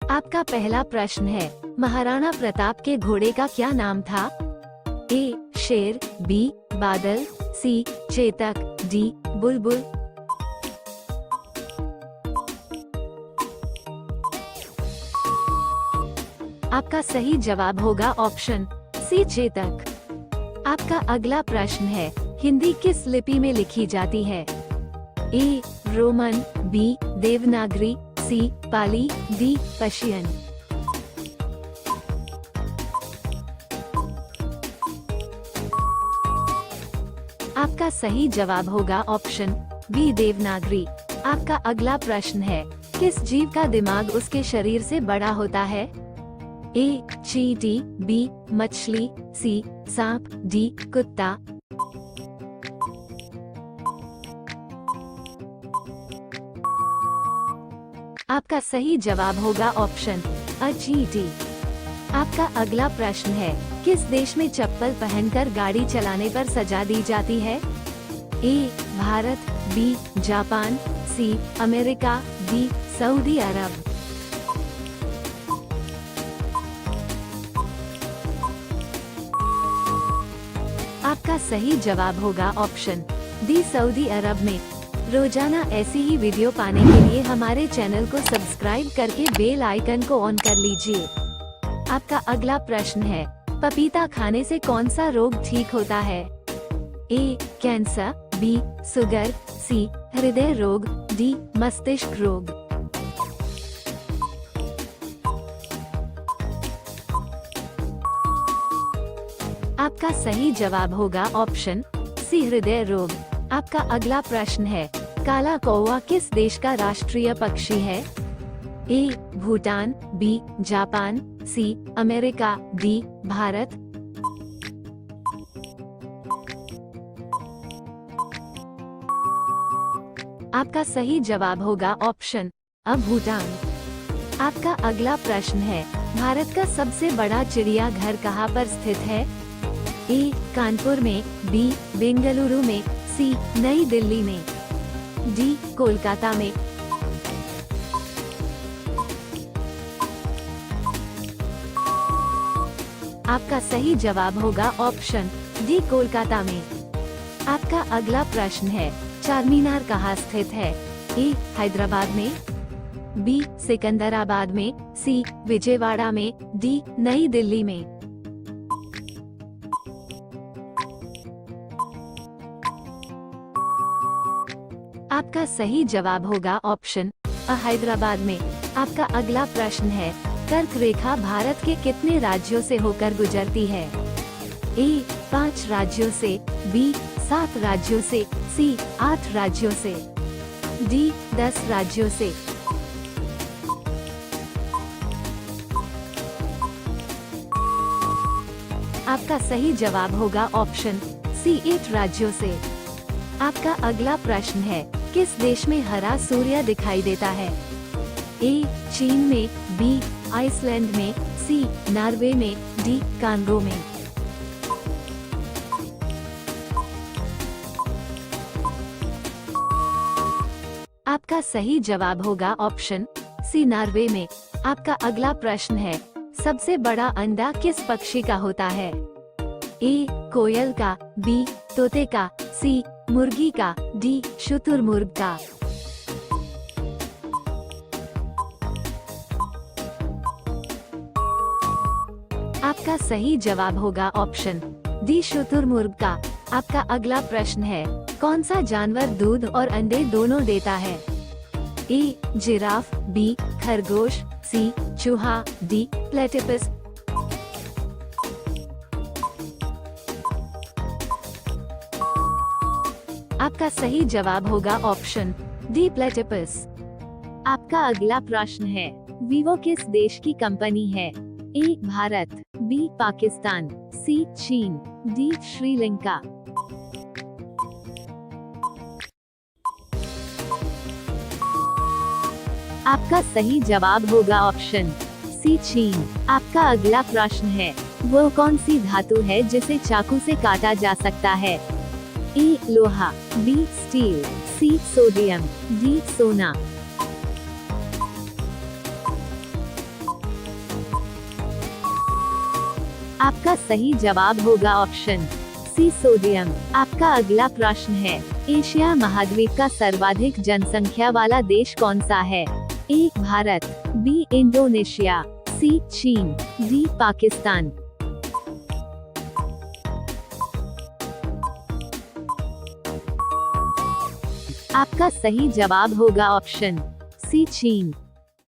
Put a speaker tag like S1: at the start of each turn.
S1: आपका पहला प्रश्न है, महाराणा प्रताप के घोड़े का क्या नाम था? ए. शेर, बी. बादल, सी. चेतक, डी. बुलबुल। आपका सही जवाब होगा ऑप्शन सी, चेतक। आपका अगला प्रश्न है, हिंदी किस लिपि में लिखी जाती है? A. Roman, B. Devanagari, C. Pali, D. Persian. आपका सही जवाब होगा ऑप्शन बी, देवनागरी। आपका अगला प्रश्न है, किस जीव का दिमाग उसके शरीर से बड़ा होता है? ए. चींटी, बी. मछली, सी. सांप, डी. कुत्ता। आपका सही जवाब होगा ऑप्शन अ, चींटी। आपका अगला प्रश्न है, किस देश में चप्पल पहनकर गाड़ी चलाने पर सजा दी जाती है? A. Bharat, B. Japan, C. America, D. Saudi Arab. आपका सही जवाब होगा ऑप्शन डी, सऊदी अरब में। रोजाना ऐसी ही वीडियो पाने के लिए हमारे चैनल को सब्सक्राइब करके बेल आइकन को ऑन कर लीजिए। आपका अगला प्रश्न है, पपीता खाने से कौन सा रोग ठीक होता है? A. Cancer, B. Sugar, C. हृदय रोग, डी. मस्तिष्क रोग। आपका सही जवाब होगा ऑप्शन सी, हृदय रोग। आपका अगला प्रश्न है, काला कौवा किस देश का राष्ट्रीय पक्षी है? A. Bhutan, B. Japan, C. America, D. Bharat. आपका सही जवाब होगा ऑप्शन अ, भूटान। आपका अगला प्रश्न है, भारत का सबसे बड़ा चिड़ियाघर कहाँ पर स्थित है? ए. कानपुर में, बी. बेंगलुरु में, सी. नई दिल्ली में, डी. कोलकाता में। आपका सही जवाब होगा ऑप्शन डी, कोलकाता में। आपका अगला प्रश्न है, चारमीनार कहाँ स्थित है? ए. हैदराबाद में, बी. सिकंदराबाद में, सी. विजयवाड़ा में, डी. नई दिल्ली में। आपका सही जवाब होगा ऑप्शन अ, हैदराबाद में। आपका अगला प्रश्न है, कर्क रेखा भारत के कितने राज्यों से होकर गुजरती है? ए. 5 राज्यों से, बी. 7 राज्यों से, सी. 8 राज्यों से, डी. 10 राज्यों से। आपका सही जवाब होगा ऑप्शन सी, 8 राज्यों से। आपका अगला प्रश्न है, किस देश में हरा सूर्य दिखाई देता है? ए. चीन में, बी. आइसलैंड में, सी. नॉर्वे में, डी. कांगो में। आपका सही जवाब होगा ऑप्शन सी, नॉर्वे में। आपका अगला प्रश्न है, सबसे बड़ा अंडा किस पक्षी का होता है? ए. कोयल का, बी. तोते का, सी. मुर्गी का, डी. शुतुरमुर्ग का। आपका सही जवाब होगा ऑप्शन डी, शुतुरमुर्ग का। आपका अगला प्रश्न है, कौन सा जानवर दूध और अंडे दोनों देता है? ए. Giraffe, B. खरगोश, सी. चूहा, डी. प्लेटिपस। आपका सही जवाब होगा ऑप्शन डी, प्लेटिपस। आपका अगला प्रश्न है, वीवो किस देश की कंपनी है? ए. भारत, बी. पाकिस्तान, सी. चीन, डी. श्रीलंका। आपका सही जवाब होगा ऑप्शन सी, चीन। आपका अगला प्रश्न है, वो कौन सी धातु है जिसे चाकू से काटा जा सकता है? ए. लोहा, B. Steel, C. Sodium, D. सोना। आपका सही जवाब होगा ऑप्शन सी सोडियम। आपका अगला प्रश्न है, एशिया महाद्वीप का सर्वाधिक जनसंख्या वाला देश कौन सा है? ए भारत, बी इंडोनेशिया, सी चीन, डी पाकिस्तान। आपका सही जवाब होगा ऑप्शन सी चीन।